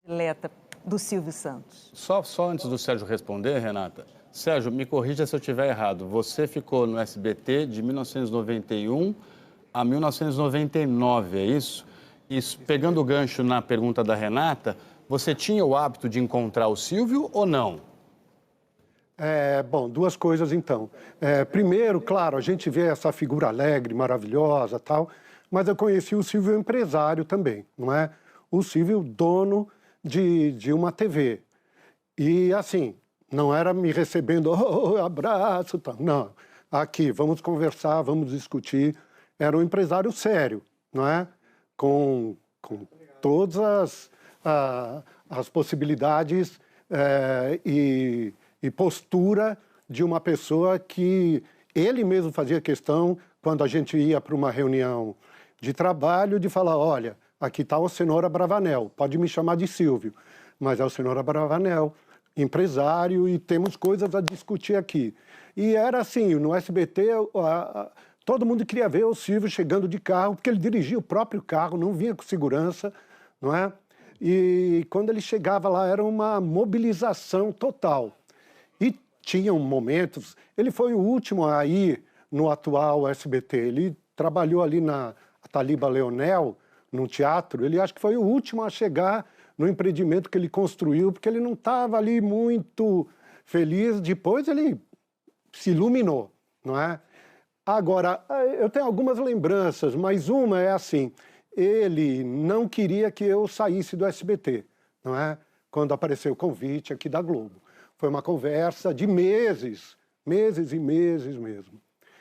Predileta do Silvio Santos. Só antes do Sérgio responder, Renata. Sérgio, me corrija se eu estiver errado. Você ficou no SBT de 1991 a 1999, é isso? E pegando o gancho na pergunta da Renata, você tinha o hábito de encontrar o Silvio ou não? Bom, duas coisas então. Primeiro, claro, a gente vê essa figura alegre, maravilhosa, tal, mas eu conheci o Silvio empresário também, não é? O Silvio dono de uma TV. E assim, não era me recebendo, abraço, tal. Não, aqui, vamos conversar, vamos discutir. Era um empresário sério, não é? Com todas as possibilidades e postura de uma pessoa que ele mesmo fazia questão, quando a gente ia para uma reunião de trabalho, de falar, olha, aqui está o Cenoura Bravanel, pode me chamar de Silvio, mas é o Cenoura Bravanel, empresário, e temos coisas a discutir aqui. E era assim, no SBT, todo mundo queria ver o Silvio chegando de carro, porque ele dirigia o próprio carro, não vinha com segurança, não é? E quando ele chegava lá, era uma mobilização total. E tinham momentos... Ele foi o último a ir no atual SBT. Ele trabalhou ali na Taliba Leonel, no teatro. Ele acho que foi o último a chegar no empreendimento que ele construiu, porque ele não estava ali muito feliz. Depois ele se iluminou, não é? Agora, eu tenho algumas lembranças, mas uma é assim, ele não queria que eu saísse do SBT, não é? Quando apareceu o convite aqui da Globo. Foi uma conversa de meses, meses e meses mesmo.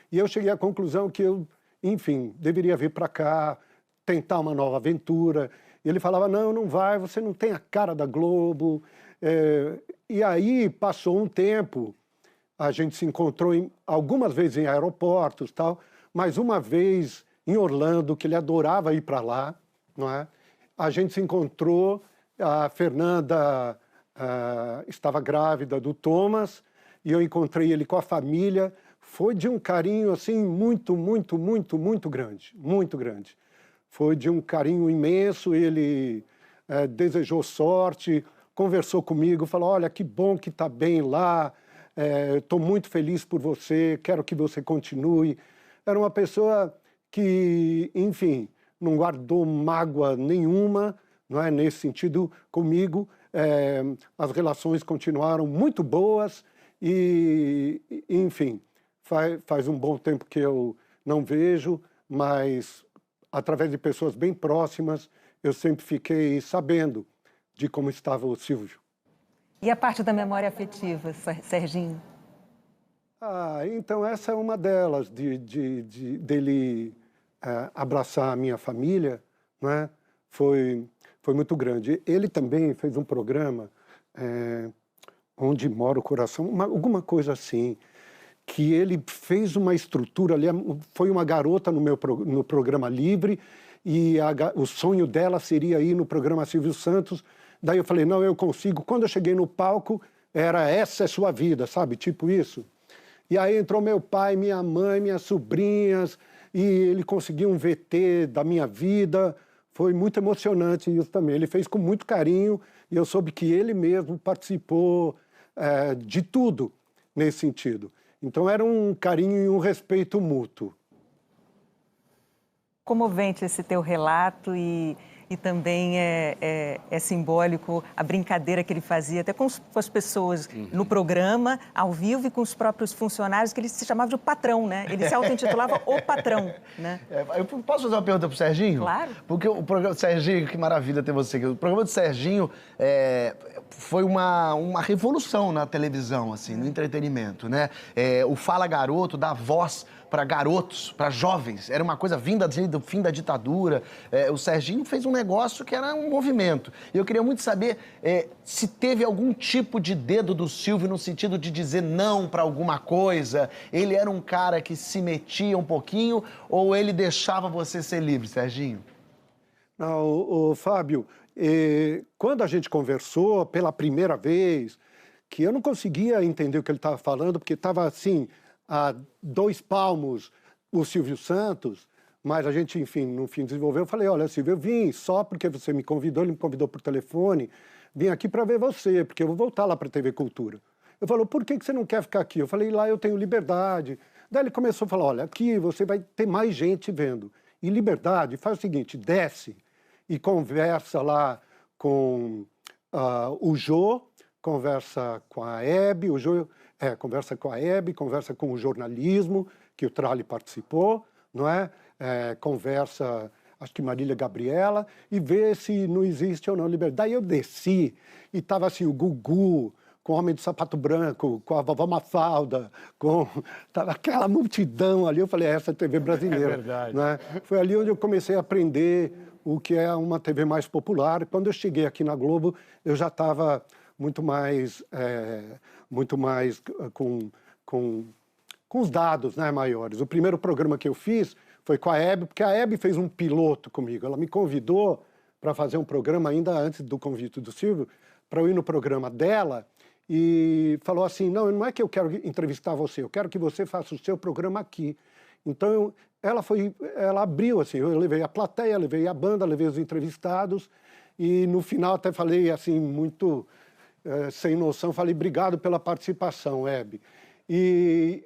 E eu cheguei à conclusão que eu, enfim, deveria vir para cá, tentar uma nova aventura. E ele falava, não, não vai, você não tem a cara da Globo. E aí passou um tempo, a gente se encontrou algumas vezes em aeroportos, tal, mas uma vez em Orlando, que ele adorava ir para lá, não é? A gente se encontrou, a Fernanda estava grávida do Thomas, e eu encontrei ele com a família. Foi de um carinho, assim, muito, muito, muito, muito grande, muito grande. Foi de um carinho imenso, ele desejou sorte, conversou comigo, falou, olha, que bom que está bem lá, estou muito feliz por você, quero que você continue. Era uma pessoa que, enfim, não guardou mágoa nenhuma, não é, nesse sentido, comigo. As relações continuaram muito boas e, enfim, faz um bom tempo que eu não vejo, mas através de pessoas bem próximas, eu sempre fiquei sabendo de como estava o Silvio. E a parte da memória afetiva, Serginho? Então essa é uma delas, dele abraçar a minha família, né? Foi muito grande. Ele também fez um programa, Onde Mora o Coração, alguma coisa assim, que ele fez uma estrutura ali, foi uma garota no programa Livre, e o sonho dela seria ir no programa Silvio Santos. Daí eu falei, não, eu consigo. Quando eu cheguei no palco, era essa é sua vida, sabe? Tipo isso. E aí entrou meu pai, minha mãe, minhas sobrinhas, e ele conseguiu um VT da minha vida. Foi muito emocionante isso também. Ele fez com muito carinho, e eu soube que ele mesmo participou de tudo nesse sentido. Então era um carinho e um respeito mútuo. Comovente esse teu relato e também é simbólico a brincadeira que ele fazia até com as pessoas no programa, ao vivo, e com os próprios funcionários, que ele se chamava de patrão, né? Ele se auto-intitulava o patrão, né? Eu posso fazer uma pergunta pro Serginho? Claro. Porque o programa... Serginho, que maravilha ter você aqui. O programa do Serginho foi uma revolução na televisão, assim, no entretenimento, né? O Fala Garoto dá voz para garotos, para jovens. Era uma coisa vinda do fim da ditadura. O Serginho fez um negócio que era um movimento. E eu queria muito saber se teve algum tipo de dedo do Silvio no sentido de dizer não para alguma coisa. Ele era um cara que se metia um pouquinho ou ele deixava você ser livre, Serginho? Não, Fábio, quando a gente conversou pela primeira vez, que eu não conseguia entender o que ele estava falando, porque estava assim, a 2 palmos o Silvio Santos, mas a gente, enfim, no fim desenvolveu. Eu falei, olha, Silvio, eu vim só porque você me convidou, ele me convidou por telefone, vim aqui para ver você, porque eu vou voltar lá para a TV Cultura. Eu falei, por que você não quer ficar aqui? Eu falei, lá eu tenho liberdade. Daí ele começou a falar, olha, aqui você vai ter mais gente vendo. E liberdade, faz o seguinte, desce e conversa lá com o Jô, conversa com a Hebe, conversa com a Hebe, conversa com o jornalismo, que o Tralli participou, não é? Conversa, acho que Marília Gabriela, e vê se não existe ou não liberdade. Daí eu desci e estava assim, o Gugu, com o Homem do Sapato Branco, com a Vovó Mafalda, tava aquela multidão ali. Eu falei, essa é a TV brasileira. É verdade. Né? Foi ali onde eu comecei a aprender o que é uma TV mais popular. Quando eu cheguei aqui na Globo, eu já estava muito mais com os dados, né, maiores. O primeiro programa que eu fiz foi com a Hebe, porque a Hebe fez um piloto comigo. Ela me convidou para fazer um programa ainda antes do convite do Silvio, para eu ir no programa dela, e falou assim, não é que eu quero entrevistar você, eu quero que você faça o seu programa aqui. Então, ela abriu, assim, eu levei a plateia, levei a banda, levei os entrevistados, e no final até falei, assim, muito sem noção, falei, obrigado pela participação, Hebe.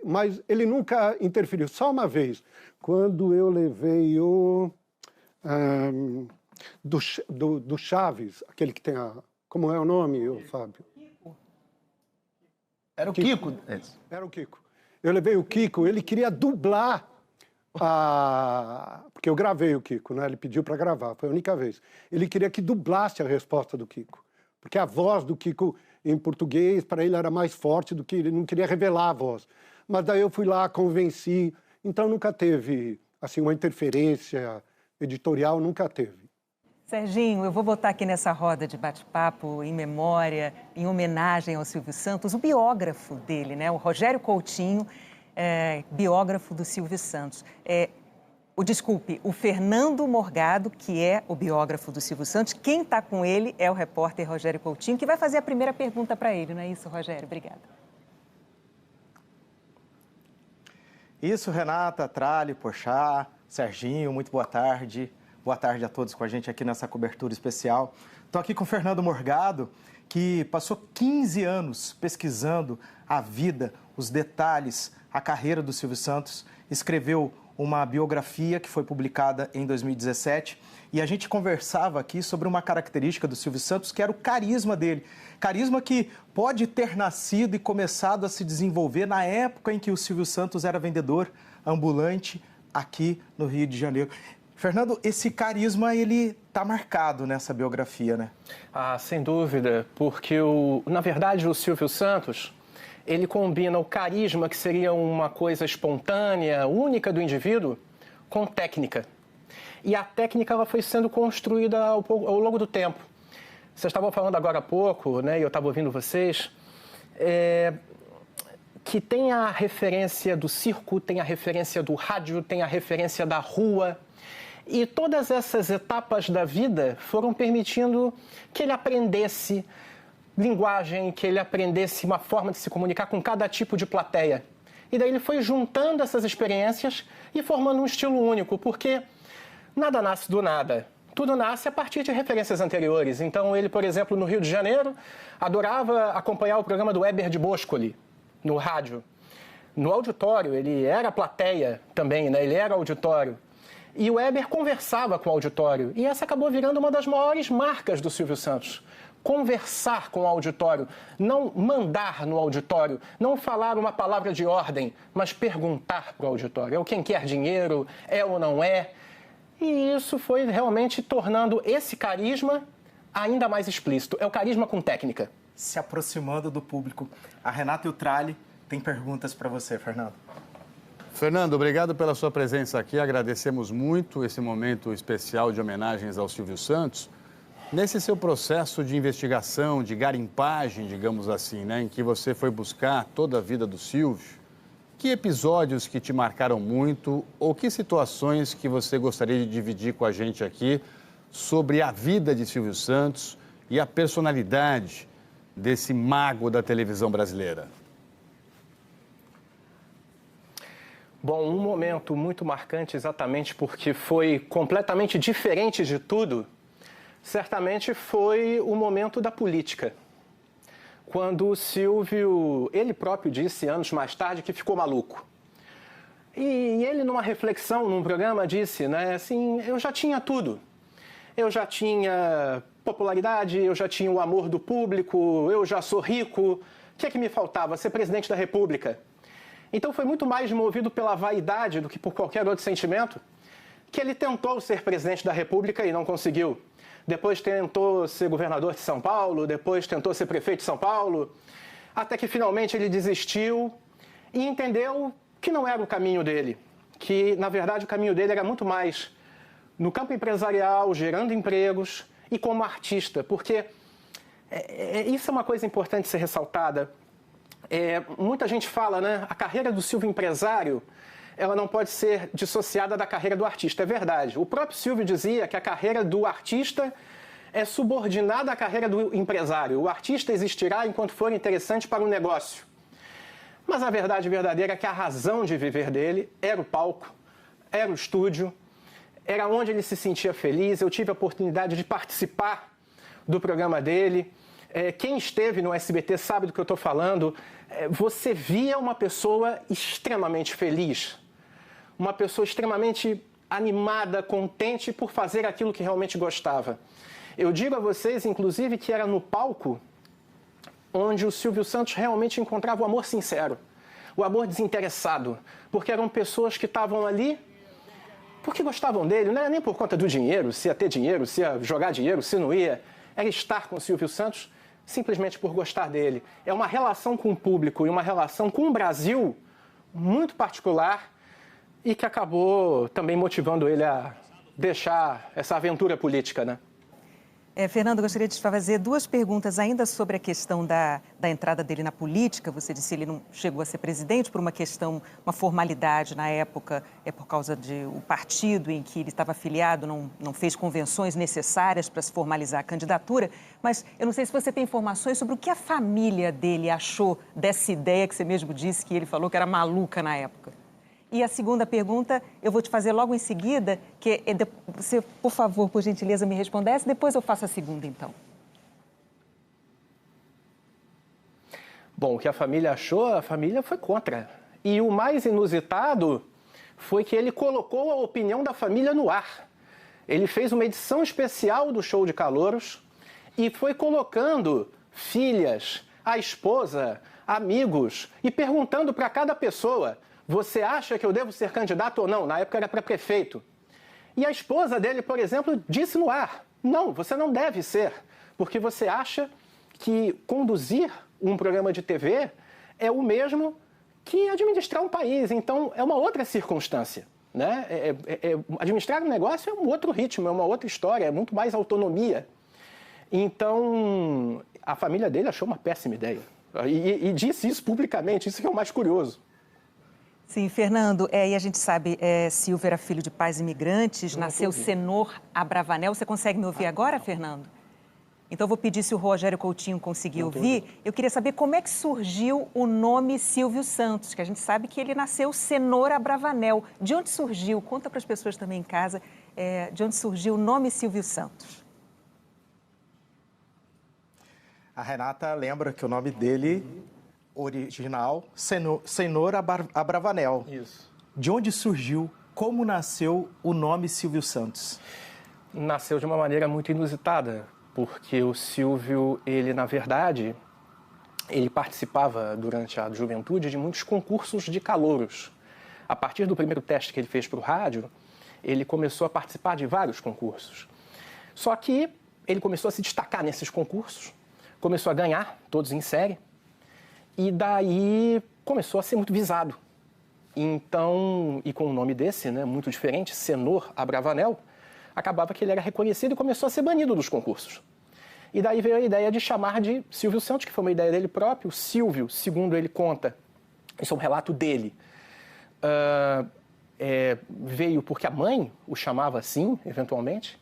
Mas ele nunca interferiu, só uma vez, quando eu levei do Chaves, aquele que tem como é o nome, Fábio? Era o Kiko. Era o Kiko. Eu levei o Kiko, ele queria dublar porque eu gravei o Kiko, né? Ele pediu para gravar, foi a única vez. Ele queria que dublasse a resposta do Kiko, porque a voz do Kiko em português, para ele, era mais forte do que ele não queria revelar a voz. Mas daí eu fui lá, convenci. Então nunca teve, assim, uma interferência editorial, nunca teve. Serginho, eu vou botar aqui nessa roda de bate-papo, em memória, em homenagem ao Silvio Santos, o biógrafo dele, né? O Rogério Coutinho, biógrafo do Silvio Santos. O Fernando Morgado, que é o biógrafo do Silvio Santos. Quem está com ele é o repórter Rogério Coutinho, que vai fazer a primeira pergunta para ele, não é isso, Rogério? Obrigada. Isso, Renata, Tralli, Porchat, Serginho, muito boa tarde. Boa tarde a todos com a gente aqui nessa cobertura especial. Estou aqui com o Fernando Morgado, que passou 15 anos pesquisando a vida, os detalhes, a carreira do Silvio Santos. Escreveu uma biografia que foi publicada em 2017 e a gente conversava aqui sobre uma característica do Silvio Santos, que era o carisma dele. Carisma que pode ter nascido e começado a se desenvolver na época em que o Silvio Santos era vendedor ambulante aqui no Rio de Janeiro. Fernando, esse carisma, ele está marcado nessa biografia, né? Sem dúvida, porque, na verdade, o Silvio Santos, ele combina o carisma, que seria uma coisa espontânea, única do indivíduo, com técnica. E a técnica ela foi sendo construída ao longo do tempo. Vocês estavam falando agora há pouco, né, e eu estava ouvindo vocês, que tem a referência do circo, tem a referência do rádio, tem a referência da rua. E todas essas etapas da vida foram permitindo que ele aprendesse linguagem, que ele aprendesse uma forma de se comunicar com cada tipo de plateia. E daí ele foi juntando essas experiências e formando um estilo único, porque nada nasce do nada. Tudo nasce a partir de referências anteriores. Então ele, por exemplo, no Rio de Janeiro, adorava acompanhar o programa do Weber de Boscoli, no rádio. No auditório, ele era plateia também, né? Ele era auditório. E o Weber conversava com o auditório. E essa acabou virando uma das maiores marcas do Silvio Santos. Conversar com o auditório, não mandar no auditório, não falar uma palavra de ordem, mas perguntar para o auditório. É o quem quer dinheiro, é ou não é? E isso foi realmente tornando esse carisma ainda mais explícito. É o carisma com técnica. Se aproximando do público. A Renata e o Tralli têm perguntas para você, Fernando. Fernando, obrigado pela sua presença aqui. Agradecemos muito esse momento especial de homenagens ao Silvio Santos. Nesse seu processo de investigação, de garimpagem, digamos assim, né, em que você foi buscar toda a vida do Silvio, que episódios que te marcaram muito ou que situações que você gostaria de dividir com a gente aqui sobre a vida de Silvio Santos e a personalidade desse mago da televisão brasileira? Bom, um momento muito marcante exatamente porque foi completamente diferente de tudo, certamente foi o momento da política. Quando o Silvio, ele próprio disse anos mais tarde que ficou maluco. E ele, numa reflexão, num programa, disse, né, assim, eu já tinha tudo. Eu já tinha popularidade, eu já tinha o amor do público, eu já sou rico. O que é que me faltava? Ser presidente da República. Então foi muito mais movido pela vaidade do que por qualquer outro sentimento que ele tentou ser presidente da República e não conseguiu. Depois tentou ser governador de São Paulo, depois tentou ser prefeito de São Paulo, até que finalmente ele desistiu e entendeu que não era o caminho dele, que na verdade o caminho dele era muito mais no campo empresarial, gerando empregos e como artista, porque isso é uma coisa importante ser ressaltada. Muita gente fala, né, a carreira do Silvio empresário, ela não pode ser dissociada da carreira do artista. É verdade. O próprio Silvio dizia que a carreira do artista é subordinada à carreira do empresário. O artista existirá enquanto for interessante para o negócio. Mas a verdade verdadeira é que a razão de viver dele era o palco, era o estúdio, era onde ele se sentia feliz. Eu tive a oportunidade de participar do programa dele. Quem esteve no SBT sabe do que eu estou falando. Você via uma pessoa extremamente feliz, uma pessoa extremamente animada, contente por fazer aquilo que realmente gostava. Eu digo a vocês, inclusive, que era no palco onde o Silvio Santos realmente encontrava o amor sincero, o amor desinteressado, porque eram pessoas que estavam ali porque gostavam dele, não era nem por conta do dinheiro, se ia ter dinheiro, se ia jogar dinheiro, se não ia, era estar com o Silvio Santos simplesmente por gostar dele. É uma relação com o público e uma relação com o Brasil muito particular e que acabou também motivando ele a deixar essa aventura política, né? Fernando, gostaria de te fazer duas perguntas ainda sobre a questão da entrada dele na política. Você disse que ele não chegou a ser presidente por uma questão, uma formalidade na época, por causa do partido em que ele estava afiliado, não fez convenções necessárias para se formalizar a candidatura. Mas eu não sei se você tem informações sobre o que a família dele achou dessa ideia que você mesmo disse que ele falou que era maluca na época. E a segunda pergunta, eu vou te fazer logo em seguida, que você, por favor, por gentileza, me respondesse, depois eu faço a segunda, então. Bom, o que a família achou, a família foi contra. E o mais inusitado foi que ele colocou a opinião da família no ar. Ele fez uma edição especial do Show de Calouros e foi colocando filhas, a esposa, amigos e perguntando para cada pessoa: você acha que eu devo ser candidato ou não? Na época era para prefeito. E a esposa dele, por exemplo, disse no ar: não, você não deve ser, porque você acha que conduzir um programa de TV é o mesmo que administrar um país. Então, é uma outra circunstância, né? Administrar um negócio é um outro ritmo, é uma outra história, é muito mais autonomia. Então, a família dele achou uma péssima ideia. E disse isso publicamente, isso que é o mais curioso. Sim, Fernando, e a gente sabe, Silvio era filho de pais imigrantes, nasceu Senor Abravanel. Você consegue me ouvir agora, Fernando? Então, eu vou pedir se o Rogério Coutinho conseguir ouvir. Eu queria saber como é que surgiu o nome Silvio Santos, que a gente sabe que ele nasceu Senor Abravanel. De onde surgiu? Conta para as pessoas também em casa, de onde surgiu o nome Silvio Santos. A Renata lembra que o nome dele original, Senor Abravanel. Isso. De onde surgiu, como nasceu o nome Silvio Santos? Nasceu de uma maneira muito inusitada, porque o Silvio, ele na verdade, ele participava durante a juventude de muitos concursos de calouros. A partir do primeiro teste que ele fez para o rádio, ele começou a participar de vários concursos. Só que ele começou a se destacar nesses concursos, começou a ganhar, todos em série, e daí começou a ser muito visado. Então, e com um nome desse, né, muito diferente, Senor Abravanel, acabava que ele era reconhecido e começou a ser banido dos concursos. E daí veio a ideia de chamar de Silvio Santos, que foi uma ideia dele próprio. Silvio, segundo ele conta, isso é um relato dele, veio porque a mãe o chamava assim, eventualmente,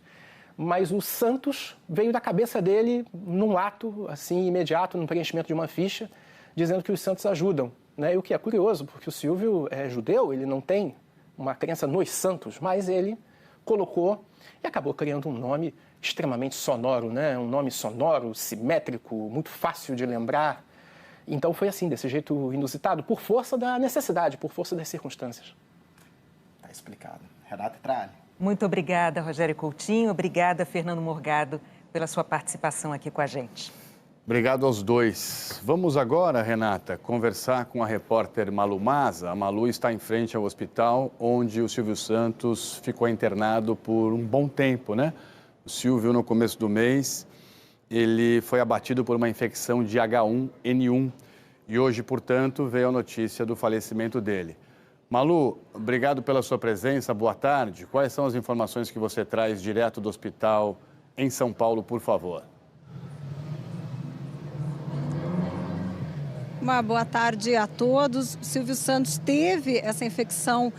mas o Santos veio da cabeça dele num ato assim imediato, num preenchimento de uma ficha, dizendo que os santos ajudam. né? E o que é curioso, porque o Silvio é judeu, ele não tem uma crença nos santos, mas ele colocou e acabou criando um nome extremamente sonoro, né? Um nome sonoro, simétrico, muito fácil de lembrar. Então foi assim, desse jeito inusitado, por força da necessidade, por força das circunstâncias. Tá explicado. Renata Tralli. Muito obrigada, Rogério Coutinho. Obrigada, Fernando Morgado, pela sua participação aqui com a gente. Obrigado aos dois. Vamos agora, Renata, conversar com a repórter Malu Maza. A Malu está em frente ao hospital onde o Silvio Santos ficou internado por um bom tempo, né? O Silvio, no começo do mês, ele foi abatido por uma infecção de H1N1 e hoje, portanto, veio a notícia do falecimento dele. Malu, obrigado pela sua presença, boa tarde. Quais são as informações que você traz direto do hospital em São Paulo, por favor? Uma boa tarde a todos. O Silvio Santos teve essa infecção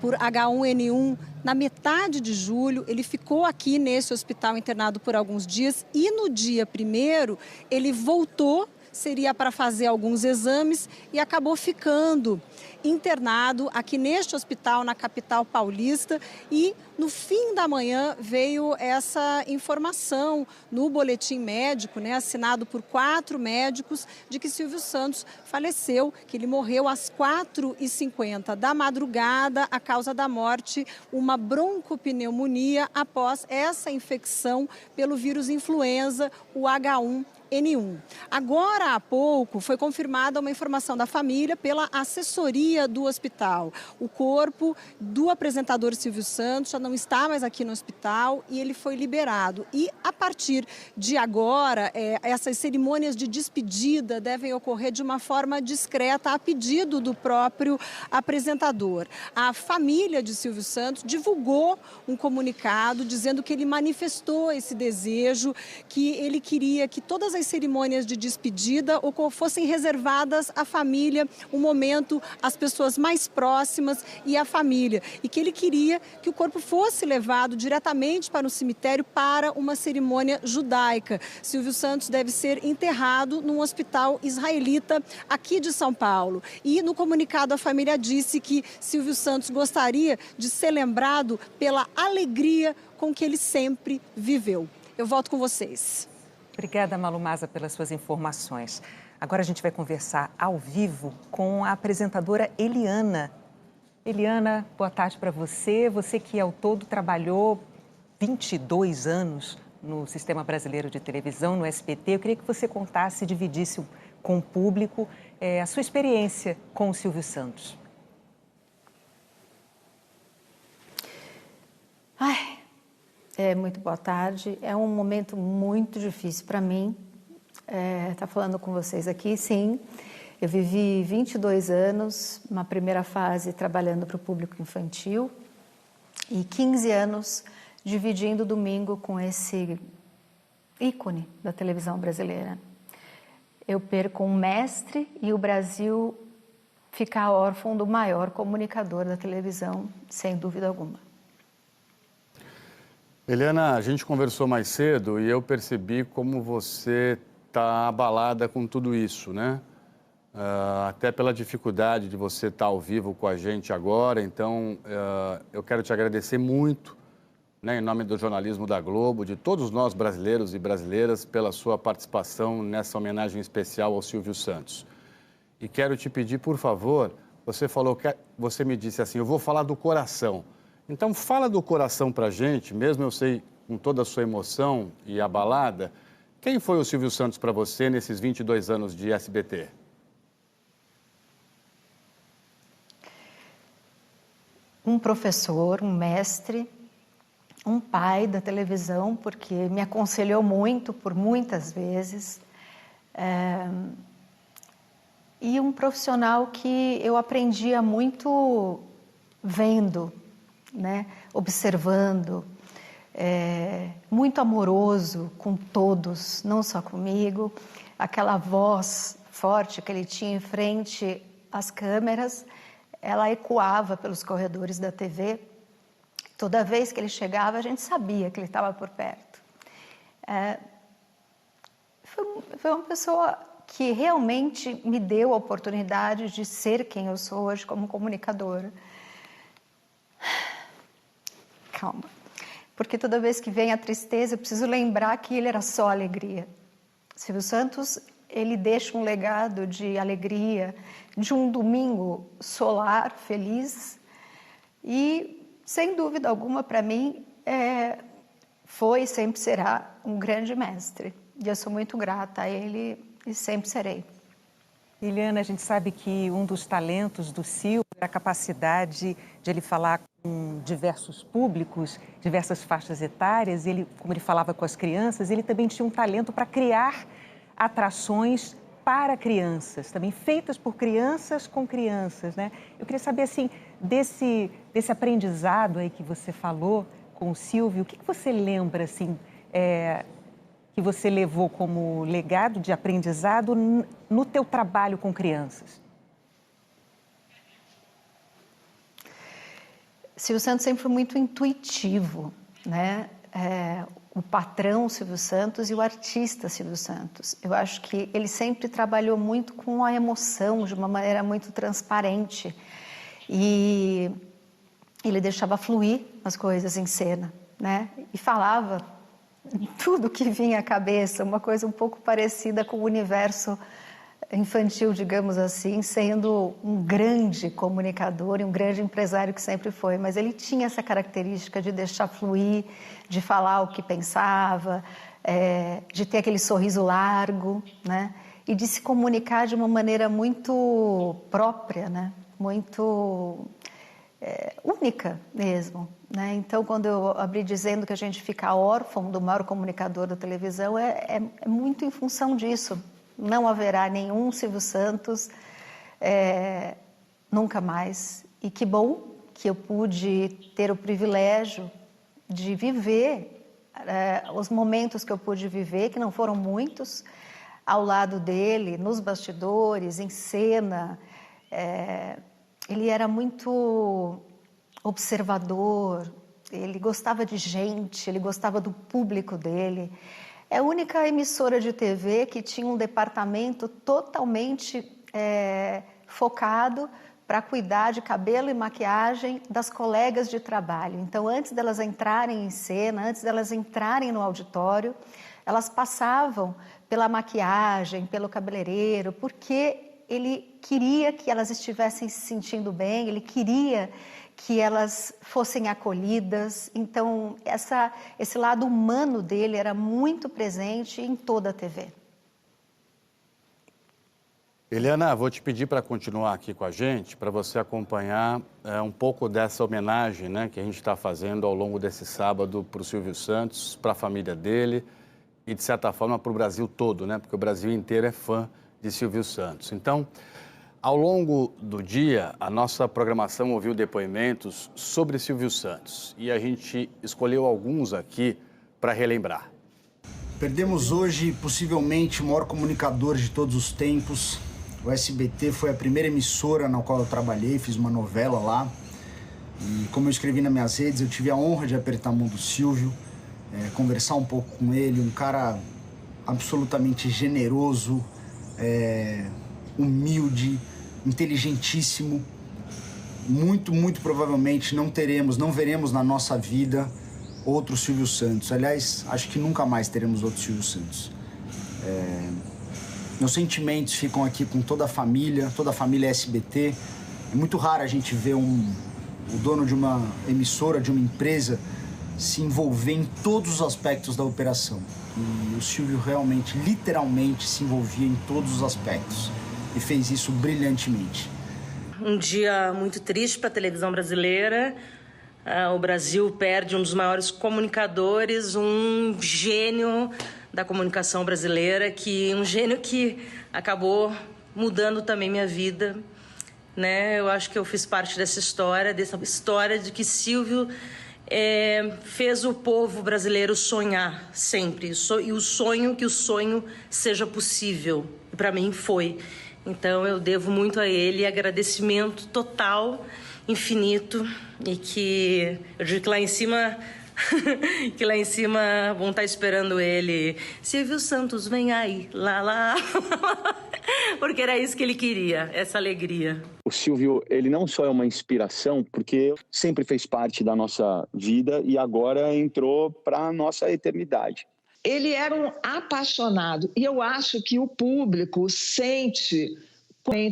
por H1N1 na metade de julho. Ele ficou aqui nesse hospital internado por alguns dias e no dia 1º ele voltou, seria para fazer alguns exames e acabou ficando internado aqui neste hospital na capital paulista e no fim da manhã veio essa informação no boletim médico, né, assinado por 4 médicos, de que Silvio Santos faleceu, que ele morreu às 4h50 da madrugada, a causa da morte, uma broncopneumonia após essa infecção pelo vírus influenza, o H1N1. Agora há pouco foi confirmada uma informação da família pela assessoria do hospital. O corpo do apresentador Silvio Santos já não está mais aqui no hospital e ele foi liberado. E a partir de agora, essas cerimônias de despedida devem ocorrer de uma forma discreta, a pedido do próprio apresentador. A família de Silvio Santos divulgou um comunicado dizendo que ele manifestou esse desejo, que ele queria que todas as cerimônias de despedida fossem reservadas à família, um momento às pessoas mais próximas e à família. E que ele queria que o corpo fosse levado diretamente para o cemitério para uma cerimônia judaica. Silvio Santos deve ser enterrado num hospital israelita aqui de São Paulo. E no comunicado a família disse que Silvio Santos gostaria de ser lembrado pela alegria com que ele sempre viveu. Eu volto com vocês. Obrigada, Malu Maza, pelas suas informações. Agora a gente vai conversar ao vivo com a apresentadora Eliana. Eliana, boa tarde para você. Você que ao todo trabalhou 22 anos no Sistema Brasileiro de Televisão, no SBT. Eu queria que você contasse e dividisse com o público a sua experiência com o Silvio Santos. Muito boa tarde. É um momento muito difícil para mim estar falando com vocês aqui, sim. Eu vivi 22 anos, uma primeira fase trabalhando para o público infantil e 15 anos dividindo domingo com esse ícone da televisão brasileira. Eu perco um mestre e o Brasil fica órfão do maior comunicador da televisão, sem dúvida alguma. Eliana, a gente conversou mais cedo e eu percebi como você está abalada com tudo isso, né? Até pela dificuldade de você estar ao vivo com a gente agora. Então, eu quero te agradecer muito, né, em nome do jornalismo da Globo, de todos nós brasileiros e brasileiras, pela sua participação nessa homenagem especial ao Silvio Santos. E quero te pedir, por favor, você me disse assim, eu vou falar do coração. Então, fala do coração para a gente, mesmo eu sei com toda a sua emoção e abalada, quem foi o Silvio Santos para você nesses 22 anos de SBT? Um professor, um mestre, um pai da televisão, porque me aconselhou muito, por muitas vezes, e um profissional que eu aprendia muito vendo, né? Observando, muito amoroso com todos, não só comigo, aquela voz forte que ele tinha em frente às câmeras, ela ecoava pelos corredores da TV. Toda vez que ele chegava, a gente sabia que ele estava por perto. Foi uma pessoa que realmente me deu a oportunidade de ser quem eu sou hoje como comunicadora. Calma. Porque toda vez que vem a tristeza, eu preciso lembrar que ele era só alegria. Silvio Santos, ele deixa um legado de alegria, de um domingo solar, feliz. E, sem dúvida alguma, para mim, foi e sempre será um grande mestre. E eu sou muito grata a ele e sempre serei. Eliana, a gente sabe que um dos talentos do Silvio é a capacidade de ele falar com diversos públicos, diversas faixas etárias. Ele, como ele falava com as crianças, ele também tinha um talento para criar atrações para crianças, também feitas por crianças com crianças, né? Eu queria saber, assim, desse aprendizado aí que você falou com o Silvio, o que você lembra, assim, que você levou como legado de aprendizado no teu trabalho com crianças? Silvio Santos sempre foi muito intuitivo, né? O patrão Silvio Santos e o artista Silvio Santos. Eu acho que ele sempre trabalhou muito com a emoção, de uma maneira muito transparente. E ele deixava fluir as coisas em cena, né? E falava tudo que vinha à cabeça, uma coisa um pouco parecida com o universo infantil, digamos assim, sendo um grande comunicador e um grande empresário que sempre foi, mas ele tinha essa característica de deixar fluir, de falar o que pensava, de ter aquele sorriso largo, né? E de se comunicar de uma maneira muito própria, né? Muito única mesmo, né? Então, quando eu abri dizendo que a gente fica órfão do maior comunicador da televisão, é muito em função disso. Não haverá nenhum Silvio Santos nunca mais. E que bom que eu pude ter o privilégio de viver os momentos que eu pude viver, que não foram muitos, ao lado dele, nos bastidores, em cena. Ele era muito observador, ele gostava de gente, ele gostava do público dele. É a única emissora de TV que tinha um departamento totalmente focado para cuidar de cabelo e maquiagem das colegas de trabalho. Então, antes delas entrarem em cena, antes delas entrarem no auditório, elas passavam pela maquiagem, pelo cabeleireiro, porque ele queria que elas estivessem se sentindo bem, ele queria que elas fossem acolhidas. Então, esse lado humano dele era muito presente em toda a TV. Eliana, vou te pedir para continuar aqui com a gente, para você acompanhar um pouco dessa homenagem, né, que a gente está fazendo ao longo desse sábado para o Silvio Santos, para a família dele e, de certa forma, para o Brasil todo, né, porque o Brasil inteiro é fã de Silvio Santos. Então, ao longo do dia, a nossa programação ouviu depoimentos sobre Silvio Santos e a gente escolheu alguns aqui para relembrar. Perdemos hoje, possivelmente, o maior comunicador de todos os tempos. O SBT foi a primeira emissora na qual eu trabalhei, fiz uma novela lá. E como eu escrevi nas minhas redes, eu tive a honra de apertar a mão do Silvio, conversar um pouco com ele, um cara absolutamente generoso, humilde, inteligentíssimo. Muito, muito provavelmente não veremos na nossa vida outro Silvio Santos. Aliás, acho que nunca mais teremos outro Silvio Santos. Meus sentimentos ficam aqui com toda a família SBT. É muito raro a gente ver o dono de uma emissora, de uma empresa, se envolver em todos os aspectos da operação. E o Silvio realmente, literalmente, se envolvia em todos os aspectos. E fez isso brilhantemente. Um dia muito triste para a televisão brasileira. O Brasil perde um dos maiores comunicadores, um gênio da comunicação brasileira, um gênio que acabou mudando também minha vida, né? Eu acho que eu fiz parte dessa história de que Silvio fez o povo brasileiro sonhar sempre, e o sonho seja possível. E para mim foi. Então eu devo muito a ele, agradecimento total, infinito, e que eu digo que lá em cima que lá em cima vão estar esperando ele. Silvio Santos, vem aí, lá. Porque era isso que ele queria, essa alegria. O Silvio, ele não só é uma inspiração, porque sempre fez parte da nossa vida e agora entrou para a nossa eternidade. Ele era um apaixonado e eu acho que o público sente,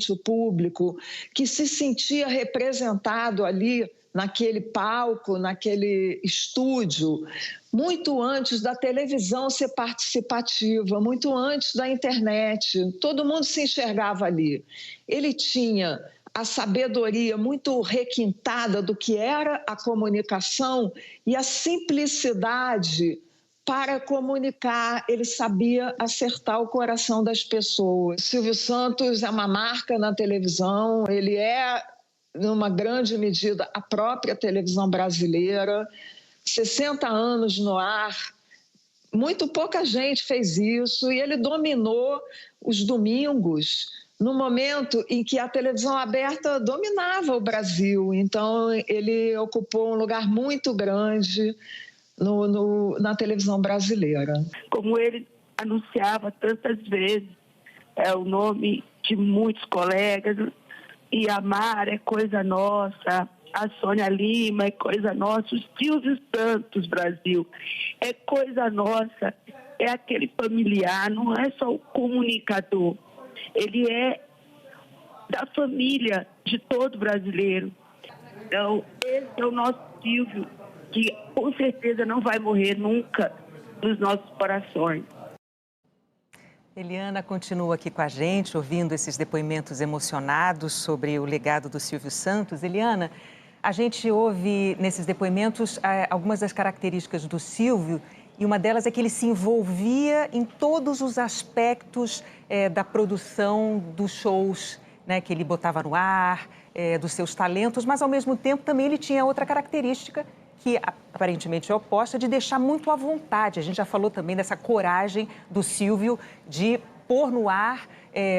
o público que se sentia representado ali naquele palco, naquele estúdio, muito antes da televisão ser participativa, muito antes da internet. Todo mundo se enxergava ali. Ele tinha a sabedoria muito requintada do que era a comunicação e a simplicidade para comunicar. Ele sabia acertar o coração das pessoas. Silvio Santos é uma marca na televisão, ele é, numa grande medida, a própria televisão brasileira. 60 anos no ar, muito pouca gente fez isso, e ele dominou os domingos, no momento em que a televisão aberta dominava o Brasil. Então, ele ocupou um lugar muito grande na televisão brasileira. Como ele anunciava tantas vezes, é o nome de muitos colegas, e Amar é coisa nossa, a Sônia Lima é coisa nossa, o Silvio Santos Brasil é coisa nossa, é aquele familiar, não é só o comunicador, ele é da família de todo brasileiro. Então, esse é o nosso Silvio, que com certeza não vai morrer nunca nos nossos corações. Eliana continua aqui com a gente, ouvindo esses depoimentos emocionados sobre o legado do Silvio Santos. Eliana, a gente ouve nesses depoimentos algumas das características do Silvio, e uma delas é que ele se envolvia em todos os aspectos da produção dos shows, né, que ele botava no ar, dos seus talentos, mas ao mesmo tempo também ele tinha outra característica que aparentemente é oposta, de deixar muito à vontade. A gente já falou também dessa coragem do Silvio de pôr no ar,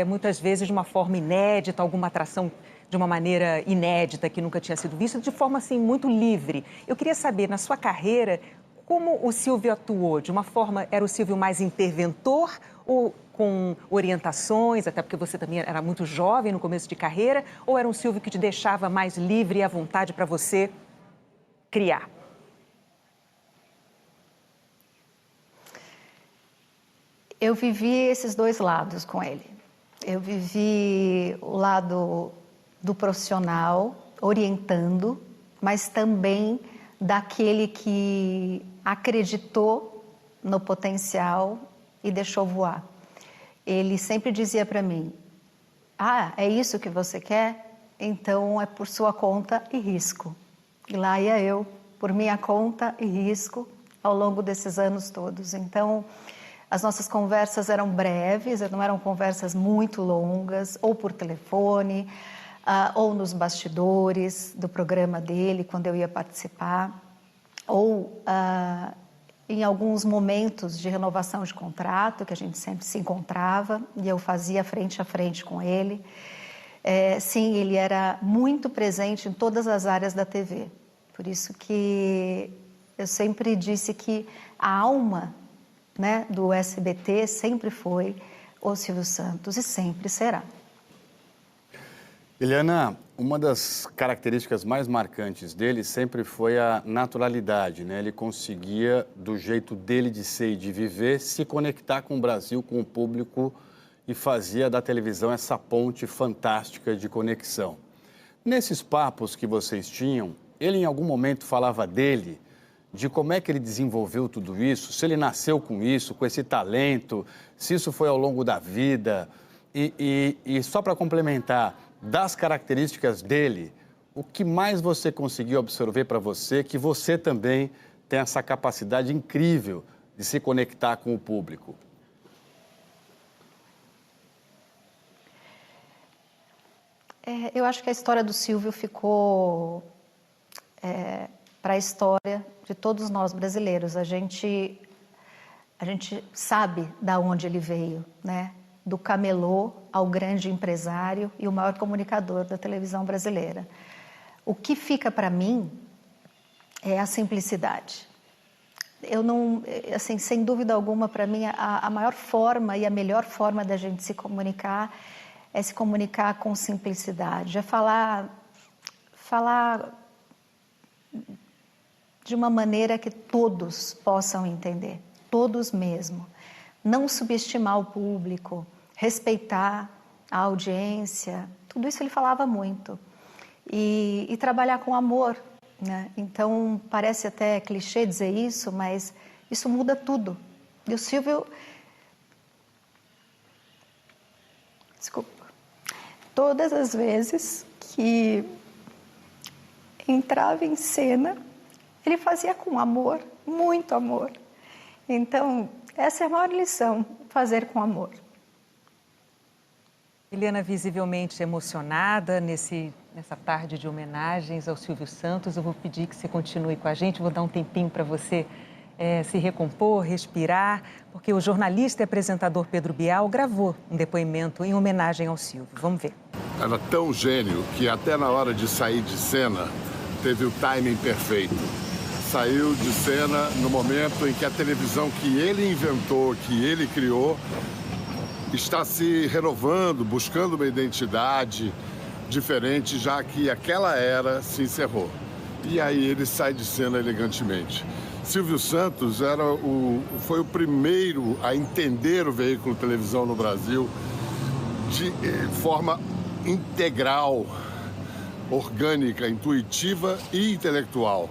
muitas vezes de uma forma inédita, alguma atração de uma maneira inédita, que nunca tinha sido vista, de forma assim muito livre. Eu queria saber, na sua carreira, como o Silvio atuou? De uma forma, era o Silvio mais interventor ou com orientações, até porque você também era muito jovem no começo de carreira, ou era um Silvio que te deixava mais livre e à vontade para você criar? Eu vivi esses dois lados com ele. Eu vivi o lado do profissional, orientando, mas também daquele que acreditou no potencial e deixou voar. Ele sempre dizia para mim: é isso que você quer? Então é por sua conta e risco. E lá ia eu, por minha conta e risco, ao longo desses anos todos. Então, as nossas conversas eram breves, não eram conversas muito longas, ou por telefone, ou nos bastidores do programa dele, quando eu ia participar, ou em alguns momentos de renovação de contrato, que a gente sempre se encontrava, e eu fazia frente a frente com ele. Sim, ele era muito presente em todas as áreas da TV. Por isso que eu sempre disse que a alma, né, do SBT sempre foi o Silvio Santos e sempre será. Eliana, uma das características mais marcantes dele sempre foi a naturalidade, né? Ele conseguia, do jeito dele de ser e de viver, se conectar com o Brasil, com o público, e fazia da televisão essa ponte fantástica de conexão. Nesses papos que vocês tinham, ele em algum momento falava dele, de como é que ele desenvolveu tudo isso, se ele nasceu com isso, com esse talento, se isso foi ao longo da vida. E só para complementar, das características dele, o que mais você conseguiu absorver para você, que você também tem essa capacidade incrível de se conectar com o público? Eu acho que a história do Silvio ficou para a história de todos nós brasileiros. A gente sabe de onde ele veio, né? Do camelô ao grande empresário e o maior comunicador da televisão brasileira. O que fica para mim é a simplicidade. eu não, assim, sem dúvida alguma, para mim, a maior forma e a melhor forma da gente se comunicar é se comunicar com simplicidade, é falar de uma maneira que todos possam entender, todos mesmo. Não subestimar o público, respeitar a audiência, tudo isso ele falava muito. E trabalhar com amor, né? Então, parece até clichê dizer isso, mas isso muda tudo. E o Silvio... Desculpa. Todas as vezes que entrava em cena, ele fazia com amor, muito amor. Então, essa é a maior lição, fazer com amor. Eliana, visivelmente emocionada nessa tarde de homenagens ao Silvio Santos. Eu vou pedir que você continue com a gente, vou dar um tempinho para você se recompor, respirar, porque o jornalista e apresentador Pedro Bial gravou um depoimento em homenagem ao Silvio. Vamos ver. Era tão gênio que até na hora de sair de cena teve o timing perfeito. Saiu de cena no momento em que a televisão que ele inventou, que ele criou, está se renovando, buscando uma identidade diferente, já que aquela era se encerrou. E aí ele sai de cena elegantemente. Silvio Santos foi o primeiro a entender o veículo televisão no Brasil de forma integral, orgânica, intuitiva e intelectual.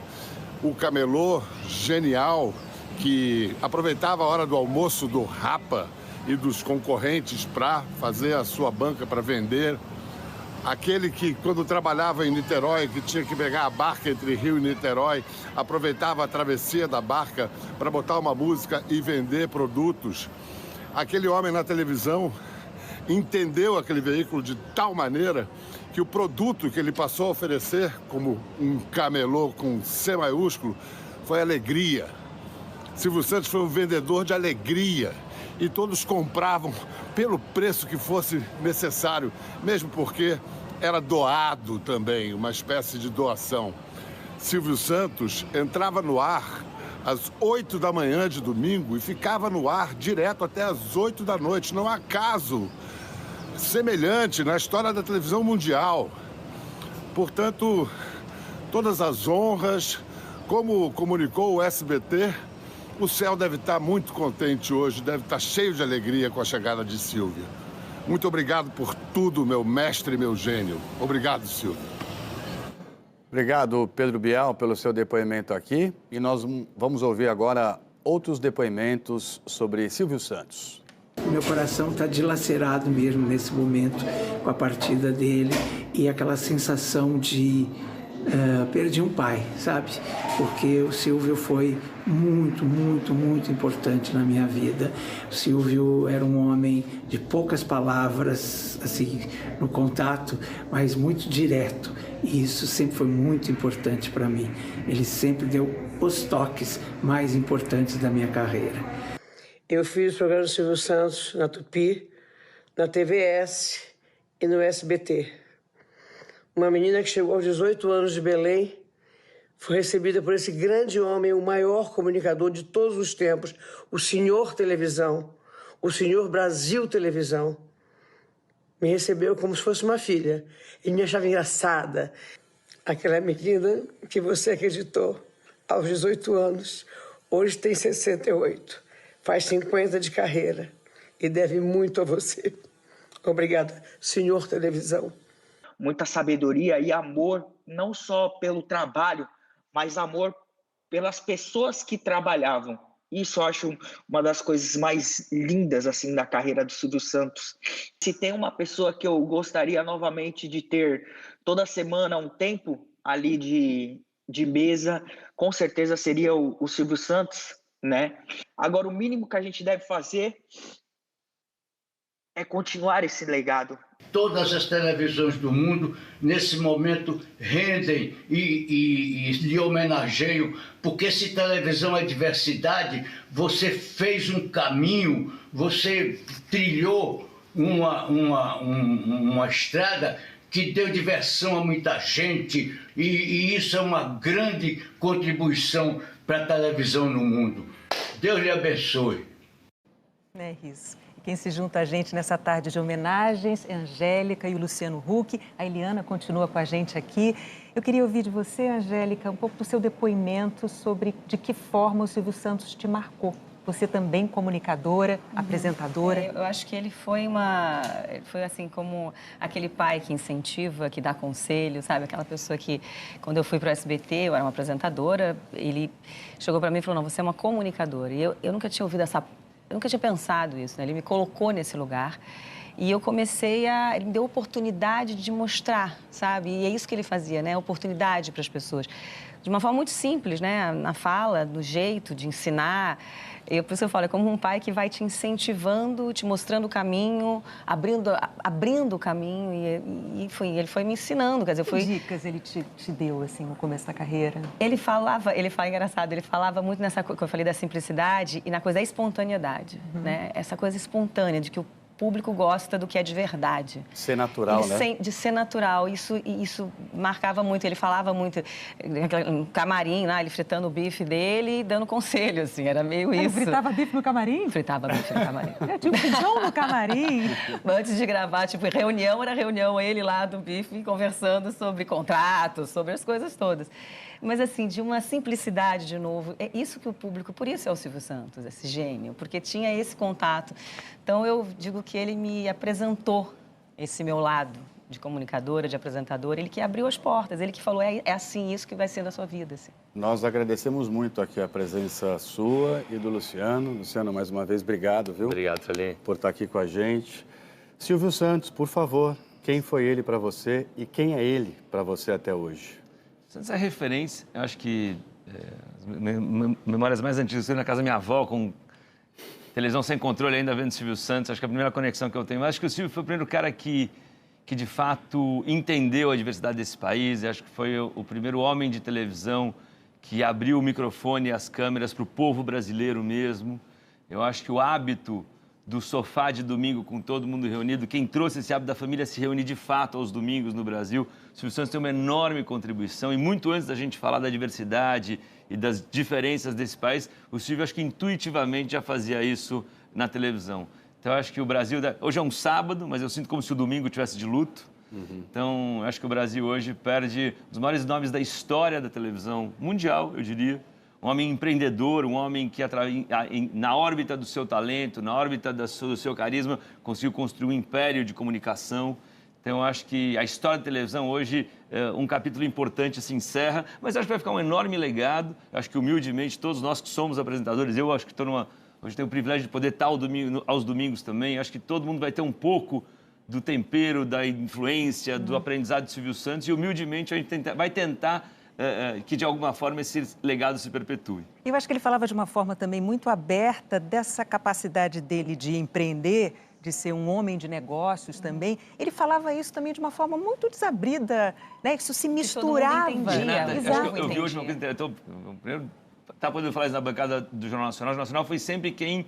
O camelô genial que aproveitava a hora do almoço do Rapa e dos concorrentes para fazer a sua banca para vender. Aquele que, quando trabalhava em Niterói, que tinha que pegar a barca entre Rio e Niterói, aproveitava a travessia da barca para botar uma música e vender produtos. Aquele homem na televisão entendeu aquele veículo de tal maneira que o produto que ele passou a oferecer, como um camelô com C maiúsculo, foi alegria. Silvio Santos foi um vendedor de alegria. E todos compravam pelo preço que fosse necessário, mesmo porque era doado também, uma espécie de doação. Silvio Santos entrava no ar às 8 da manhã de domingo e ficava no ar direto até às 8 da noite. Não há caso semelhante na história da televisão mundial. Portanto, todas as honras, como comunicou o SBT, o céu deve estar muito contente hoje, deve estar cheio de alegria com a chegada de Silvia. Muito obrigado por tudo, meu mestre e meu gênio. Obrigado, Silvio. Obrigado, Pedro Bial, pelo seu depoimento aqui. E nós vamos ouvir agora outros depoimentos sobre Silvio Santos. Meu coração está dilacerado mesmo nesse momento com a partida dele e aquela sensação de perdi um pai, sabe? Porque o Silvio foi muito, muito, muito importante na minha vida. O Silvio era um homem de poucas palavras, assim, no contato, mas muito direto. E isso sempre foi muito importante para mim. Ele sempre deu os toques mais importantes da minha carreira. Eu fiz o programa do Silvio Santos na Tupi, na TVS e no SBT. Uma menina que chegou aos 18 anos de Belém, foi recebida por esse grande homem, o maior comunicador de todos os tempos, o senhor televisão, o senhor Brasil Televisão. Me recebeu como se fosse uma filha. Ele me achava engraçada. Aquela menina que você acreditou aos 18 anos, hoje tem 68, faz 50 de carreira e deve muito a você. Obrigada, senhor televisão. Muita sabedoria e amor, não só pelo trabalho, mas amor pelas pessoas que trabalhavam. Isso eu acho uma das coisas mais lindas assim da carreira do Silvio Santos. Se tem uma pessoa que eu gostaria novamente de ter toda semana um tempo ali de mesa, com certeza seria o Silvio Santos, né? Agora, o mínimo que a gente deve fazer é continuar esse legado. Todas as televisões do mundo, nesse momento, rendem e lhe homenageiam, porque se televisão é diversidade, você fez um caminho, você trilhou uma estrada que deu diversão a muita gente, e isso é uma grande contribuição para a televisão no mundo. Deus lhe abençoe. É isso. E quem se junta a gente nessa tarde de homenagens é a Angélica e o Luciano Huck. A Eliana continua com a gente aqui. Eu queria ouvir de você, Angélica, um pouco do seu depoimento sobre de que forma o Silvio Santos te marcou. Você também comunicadora, apresentadora. Eu acho que ele foi assim como aquele pai que incentiva, que dá conselho, sabe? Aquela pessoa que, quando eu fui para o SBT, eu era uma apresentadora, ele chegou para mim e falou, não, você é uma comunicadora. E eu nunca tinha ouvido eu nunca tinha pensado isso, né? Ele me colocou nesse lugar e eu ele me deu oportunidade de mostrar, sabe? E é isso que ele fazia, né? Oportunidade para as pessoas. De uma forma muito simples, né? Na fala, no jeito de ensinar. Por isso eu falo, é como um pai que vai te incentivando, te mostrando o caminho, abrindo o caminho. E ele foi me ensinando. Quer dizer, que dicas ele te deu, assim, no começo da carreira? Ele fala engraçado, ele falava muito nessa coisa que eu falei da simplicidade e na coisa da espontaneidade, né? Essa coisa espontânea, de que o público gosta do que é de verdade. Ser natural, né? De ser natural. Isso marcava muito. Ele falava muito no camarim, lá, ele fritando o bife dele e dando conselho, assim. Era meio isso. Ele fritava bife no camarim? Fritava bife no camarim. Tinha um feijão no camarim. Antes de gravar, tipo, era reunião, ele lá do bife conversando sobre contratos, sobre as coisas todas. Mas, assim, de uma simplicidade, de novo, é isso que o público... Por isso é o Silvio Santos, esse gênio, porque tinha esse contato. Então, eu digo que ele me apresentou esse meu lado de comunicadora, de apresentadora, ele que abriu as portas, ele que falou, é assim, isso que vai ser da sua vida. Assim. Nós agradecemos muito aqui a presença sua e do Luciano. Luciano, mais uma vez, obrigado, viu? Obrigado, Feli. Por estar aqui com a gente. Silvio Santos, por favor, quem foi ele para você e quem é ele para você até hoje? Santos é referência. Eu acho que as memórias mais antigas, eu na casa da minha avó, com televisão sem controle, ainda vendo Silvio Santos. Acho que é a primeira conexão que eu tenho. Mas acho que o Silvio foi o primeiro cara que de fato entendeu a diversidade desse país. Acho que foi o primeiro homem de televisão que abriu o microfone e as câmeras para o povo brasileiro mesmo. Eu acho que o hábito do sofá de domingo com todo mundo reunido, quem trouxe esse hábito da família se reunir de fato aos domingos no Brasil, o Silvio Santos tem uma enorme contribuição e muito antes da gente falar da diversidade e das diferenças desse país, o Silvio acho que intuitivamente já fazia isso na televisão. Então eu acho que o Brasil, hoje é um sábado, mas eu sinto como se o domingo tivesse de luto. Então eu acho que o Brasil hoje perde os maiores nomes da história da televisão mundial, eu diria. Um homem empreendedor, um homem que, na órbita do seu talento, na órbita do seu carisma, conseguiu construir um império de comunicação. Então, eu acho que a história da televisão hoje, um capítulo importante se encerra, mas acho que vai ficar um enorme legado. Eu acho que, humildemente, todos nós que somos apresentadores, eu acho que hoje tenho o privilégio de poder estar aos domingos também. Eu acho que todo mundo vai ter um pouco do tempero, da influência, do aprendizado de Silvio Santos e, humildemente, a gente vai tentar que, de alguma forma, esse legado se perpetue. Eu acho que ele falava de uma forma também muito aberta dessa capacidade dele de empreender, de ser um homem de negócios também. Ele falava isso também de uma forma muito desabrida, né? Isso se misturava. Renata, acho que eu vi hoje uma coisa interessante. Primeiro, estava podendo falar isso na bancada do Jornal Nacional. O Jornal Nacional foi sempre quem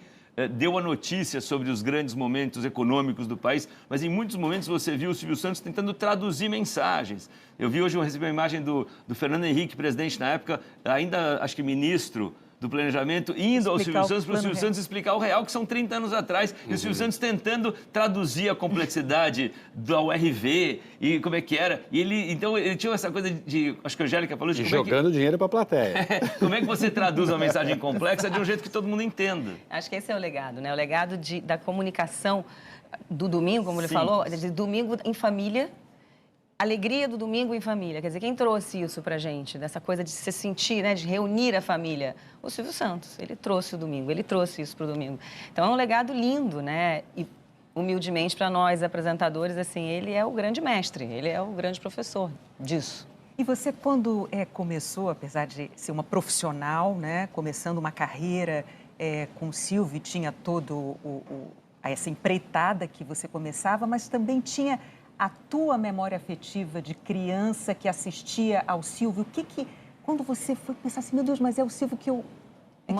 deu a notícia sobre os grandes momentos econômicos do país, mas em muitos momentos você viu o Silvio Santos tentando traduzir mensagens. Eu vi hoje, eu recebi uma imagem do Fernando Henrique, presidente na época, ainda acho que ministro do Planejamento, indo ao Silvio Santos para o Silvio Santos explicar o real, que são 30 anos atrás, e o Silvio Santos tentando traduzir a complexidade da URV e como é que era. E então ele tinha essa coisa de acho que a Angélica falou isso. Jogando dinheiro para a plateia. Como é que você traduz uma mensagem complexa de um jeito que todo mundo entenda? Acho que esse é o legado, né? O legado da comunicação do domingo, como ele falou, de domingo em família. Alegria do domingo em família. Quer dizer, quem trouxe isso pra gente? Dessa coisa de se sentir, né? De reunir a família? O Silvio Santos. Ele trouxe o domingo, ele trouxe isso pro domingo. Então, é um legado lindo, né? E, humildemente, para nós, apresentadores, assim, ele é o grande mestre, ele é o grande professor disso. E você, quando começou, apesar de ser uma profissional, né? Começando uma carreira com o Silvio, tinha todo essa empreitada que você começava, mas também tinha a tua memória afetiva de criança que assistia ao Silvio. Quando você foi pensar assim, meu Deus, mas é o Silvio que eu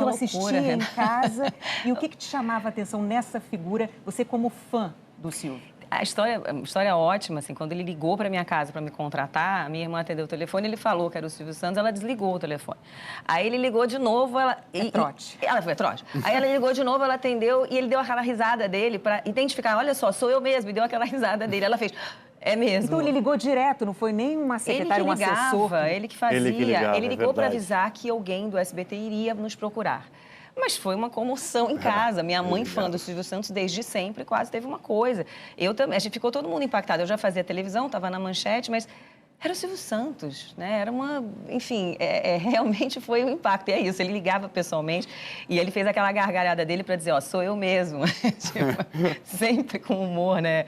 assistia em casa, e o que te chamava a atenção nessa figura, você como fã do Silvio? A história é ótima, assim, quando ele ligou para minha casa para me contratar, a minha irmã atendeu o telefone, ele falou que era o Silvio Santos, ela desligou o telefone. Aí ele ligou de novo, trote. Ela foi trote. Aí ela ligou de novo, ela atendeu e ele deu aquela risada dele para identificar, olha só, sou eu mesmo, e deu aquela risada dele. Ela fez, é mesmo. Então ele ligou direto, não foi nem uma secretária, um assessor? Ele que fazia. Ele ligou para verdade. avisar que alguém do SBT iria nos procurar. Mas foi uma comoção em casa. Minha mãe, fã do Silvio Santos desde sempre, quase teve uma coisa. Eu também, a gente ficou todo mundo impactado. Eu já fazia televisão, estava na manchete, mas era o Silvio Santos, né? Era uma... Enfim, realmente foi um impacto. E é isso, ele ligava pessoalmente e ele fez aquela gargalhada dele para dizer, ó, sou eu mesmo. Tipo, sempre com humor, né?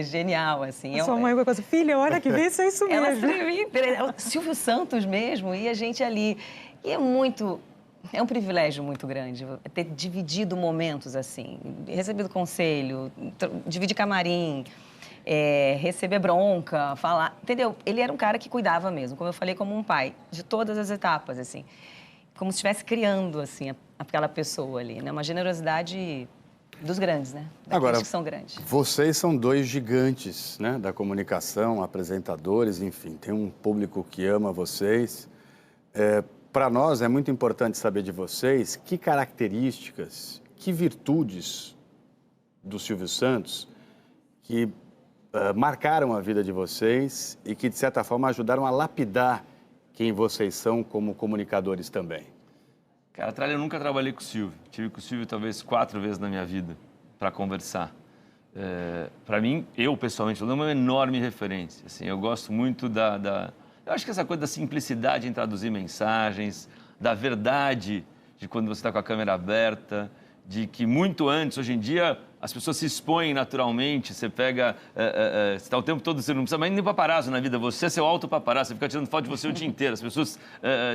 Genial, assim. A sua mãe foi assim, filha, olha que vez é isso mesmo. Ela escrevia, é o Silvio Santos mesmo, e a gente ali. E é muito... É um privilégio muito grande ter dividido momentos assim, recebido conselho, dividir camarim, receber bronca, falar, entendeu? Ele era um cara que cuidava mesmo, como eu falei, como um pai, de todas as etapas, assim, como se estivesse criando, assim, aquela pessoa ali, né? Uma generosidade dos grandes, né? Daqueles Agora, que são grandes. Vocês são dois gigantes, né? Da comunicação, apresentadores, enfim, tem um público que ama vocês. Para nós é muito importante saber de vocês que características, que virtudes do Silvio Santos que marcaram a vida de vocês e que, de certa forma, ajudaram a lapidar quem vocês são como comunicadores também. Cara, Tralha, eu nunca trabalhei com o Silvio. Tive com o Silvio talvez 4 vezes na minha vida para conversar. Para mim, eu pessoalmente, eu dou uma enorme referência. Assim, eu gosto muito eu acho que essa coisa da simplicidade em traduzir mensagens, da verdade de quando você está com a câmera aberta, de que muito antes, hoje em dia, as pessoas se expõem naturalmente, você pega, você está o tempo todo, você não precisa mais nem paparazzo na vida, você é seu auto-paparazzo, você fica tirando foto de você o dia inteiro, as pessoas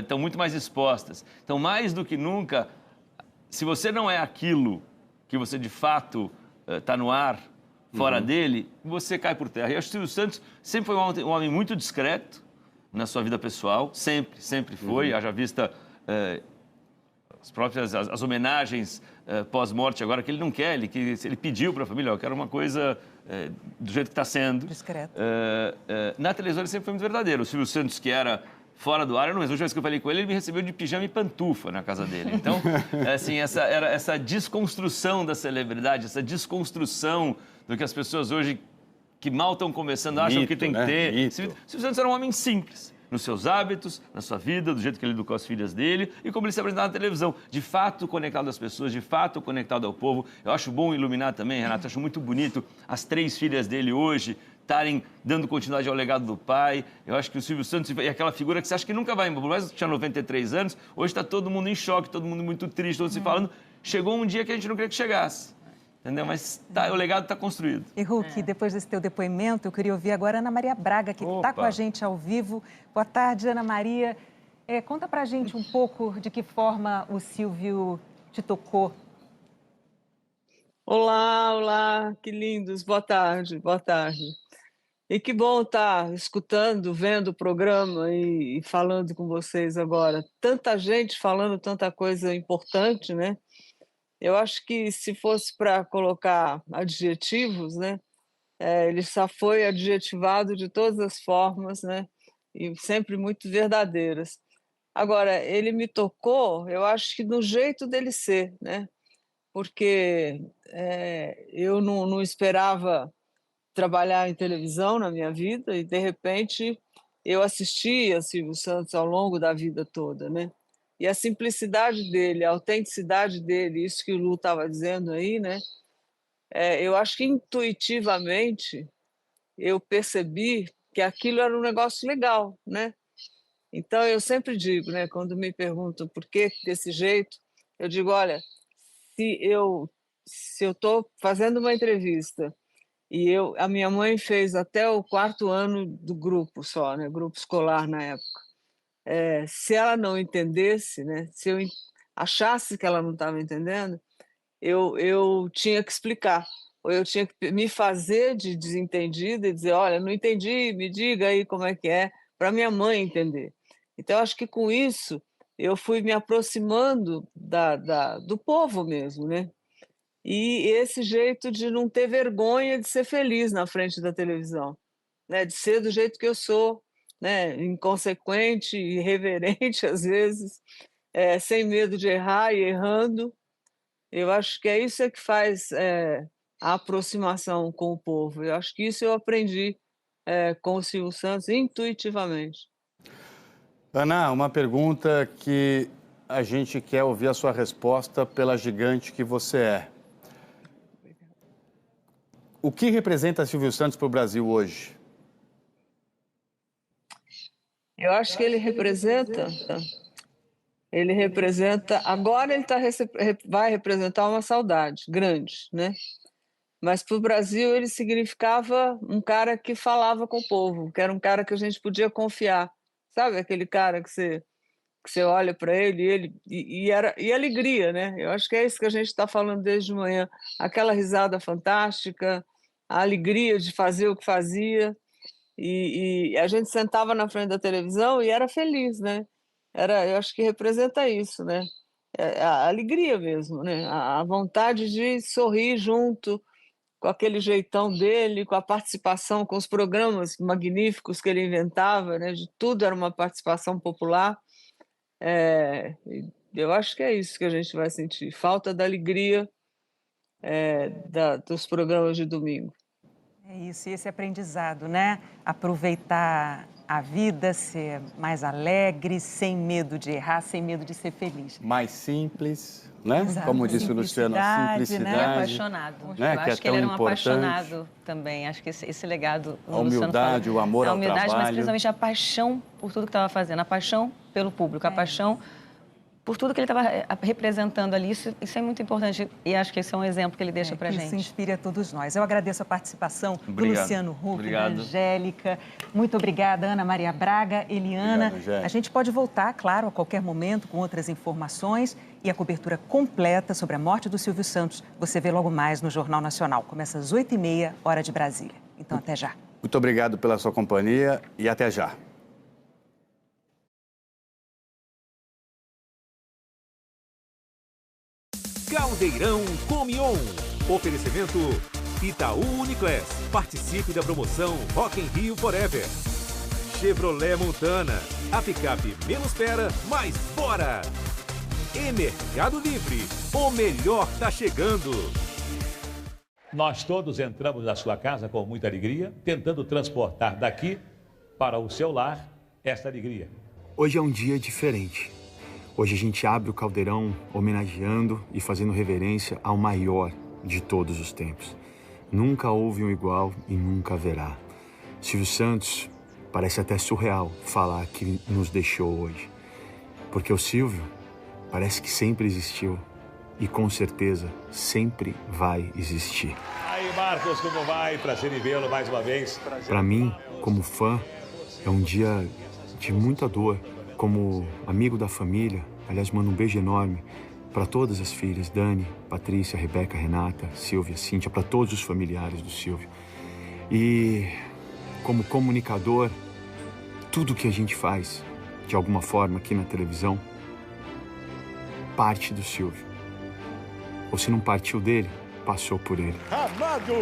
estão muito mais expostas. Então, mais do que nunca, se você não é aquilo que você de fato está no ar, fora dele, você cai por terra. E acho que o Silvio Santos sempre foi um homem muito discreto na sua vida pessoal, sempre foi, haja vista as homenagens pós-morte agora, que ele não quer, ele pediu para a família, eu quero uma coisa do jeito que está sendo. Discreto. Na televisão ele sempre foi muito verdadeiro. O Silvio Santos, que era fora do ar, a última vez que eu falei com ele, ele me recebeu de pijama e pantufa na casa dele. Então, assim, essa desconstrução da celebridade, essa desconstrução do que as pessoas hoje, que mal estão começando, acham que tem que ter. Silvio Santos era um homem simples, nos seus hábitos, na sua vida, do jeito que ele educou as filhas dele e como ele se apresentava na televisão. De fato, conectado às pessoas, de fato, conectado ao povo. Eu acho bom iluminar também, Renato, acho muito bonito as 3 filhas dele hoje estarem dando continuidade ao legado do pai. Eu acho que o Silvio Santos é aquela figura que você acha que nunca vai embora. Por mais que tinha 93 anos, hoje está todo mundo em choque, todo mundo muito triste, todos se falando. Chegou um dia que a gente não queria que chegasse. Entendeu? Mas o legado está construído. E, Hulk, depois desse teu depoimento, eu queria ouvir agora a Ana Maria Braga, que está com a gente ao vivo. Boa tarde, Ana Maria. Conta pra gente um pouco de que forma o Silvio te tocou. Olá, que lindos. Boa tarde. E que bom estar escutando, vendo o programa e falando com vocês agora. Tanta gente falando tanta coisa importante, né? Eu acho que se fosse para colocar adjetivos, né, ele só foi adjetivado de todas as formas, né, e sempre muito verdadeiras. Agora, ele me tocou, eu acho que no jeito dele ser, né, porque eu não esperava trabalhar em televisão na minha vida e, de repente, eu assistia Silvio Santos ao longo da vida toda, né? E a simplicidade dele, a autenticidade dele, isso que o Lu estava dizendo aí, né? Eu acho que intuitivamente eu percebi que aquilo era um negócio legal, né? Então eu sempre digo, né? Quando me perguntam por que desse jeito, eu digo, olha, se eu estou fazendo uma entrevista e a minha mãe fez até o 4º ano do grupo só, né? Grupo escolar na época. Se ela não entendesse, né, se eu achasse que ela não estava entendendo, eu tinha que explicar, ou eu tinha que me fazer de desentendida e dizer, olha, não entendi, me diga aí como é que é, para minha mãe entender. Então, acho que com isso eu fui me aproximando do povo mesmo, né? e esse jeito de não ter vergonha de ser feliz na frente da televisão, né? De ser do jeito que eu sou, né? Inconsequente, irreverente às vezes, sem medo de errar e errando. Eu acho que é isso que faz a aproximação com o povo. Eu acho que isso eu aprendi com o Silvio Santos intuitivamente. Ana, uma pergunta que a gente quer ouvir a sua resposta pela gigante que você é. O que representa Silvio Santos para o Brasil hoje? Eu acho que ele representa, agora ele vai representar uma saudade grande, né? Mas para o Brasil ele significava um cara que falava com o povo, que era um cara que a gente podia confiar, sabe? Aquele cara que você olha para ele e alegria, né? Eu acho que é isso que a gente está falando desde de manhã, aquela risada fantástica, a alegria de fazer o que fazia, e a gente sentava na frente da televisão e era feliz, né? Eu acho que representa isso, né? A alegria mesmo, né? A vontade de sorrir junto, com aquele jeitão dele, com a participação, com os programas magníficos que ele inventava, né? De tudo era uma participação popular. Eu acho que é isso que a gente vai sentir, falta da alegria dos programas de domingo. É isso, e esse aprendizado, né? Aproveitar a vida, ser mais alegre, sem medo de errar, sem medo de ser feliz. Mais simples, né? Exato. Como disse o Luciano, a simplicidade. Né? Apaixonado. Né? Eu acho que ele era um apaixonado também. Acho que esse legado... A humildade, o amor ao trabalho. A humildade, mas principalmente a paixão por tudo que estava fazendo. A paixão pelo público, a paixão por tudo que ele estava representando ali. Isso é muito importante e acho que esse é um exemplo que ele deixa para a gente. Isso inspira a todos nós. Eu agradeço a participação do Luciano Huck, da Angélica. Muito obrigada, Ana Maria Braga, Eliana. Obrigado, a gente pode voltar, claro, a qualquer momento com outras informações e a cobertura completa sobre a morte do Silvio Santos. Você vê logo mais no Jornal Nacional. Começa às 8h30, hora de Brasília. Então, até já. Muito obrigado pela sua companhia e até já. Caldeirão Come On. Oferecimento Itaú Uniclass. Participe da promoção Rock in Rio Forever. Chevrolet Montana. A picape menos espera, mais bora. E Mercado Livre. O melhor tá chegando. Nós todos entramos na sua casa com muita alegria, tentando transportar daqui para o seu lar esta alegria. Hoje é um dia diferente. Hoje a gente abre o caldeirão homenageando e fazendo reverência ao maior de todos os tempos. Nunca houve um igual e nunca haverá. Silvio Santos, parece até surreal falar que nos deixou hoje. Porque o Silvio parece que sempre existiu e com certeza sempre vai existir. Aí, Marcos, como vai? Prazer em vê-lo mais uma vez. Para mim, como fã, é um dia de muita dor. Como amigo da família, aliás, mando um beijo enorme para todas as filhas, Dani, Patrícia, Rebeca, Renata, Silvia, Cíntia, para todos os familiares do Silvio. E como comunicador, tudo que a gente faz, de alguma forma, aqui na televisão, parte do Silvio. Ou se não partiu dele, passou por ele. Amado!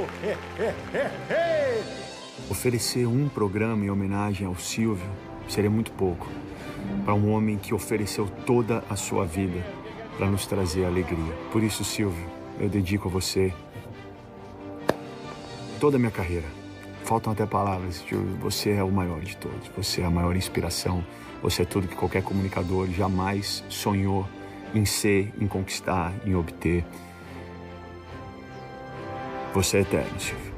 Oferecer um programa em homenagem ao Silvio seria muito pouco. Para um homem que ofereceu toda a sua vida para nos trazer alegria. Por isso, Silvio, eu dedico a você toda a minha carreira. Faltam até palavras, você é o maior de todos, você é a maior inspiração, você é tudo que qualquer comunicador jamais sonhou em ser, em conquistar, em obter. Você é eterno, Silvio.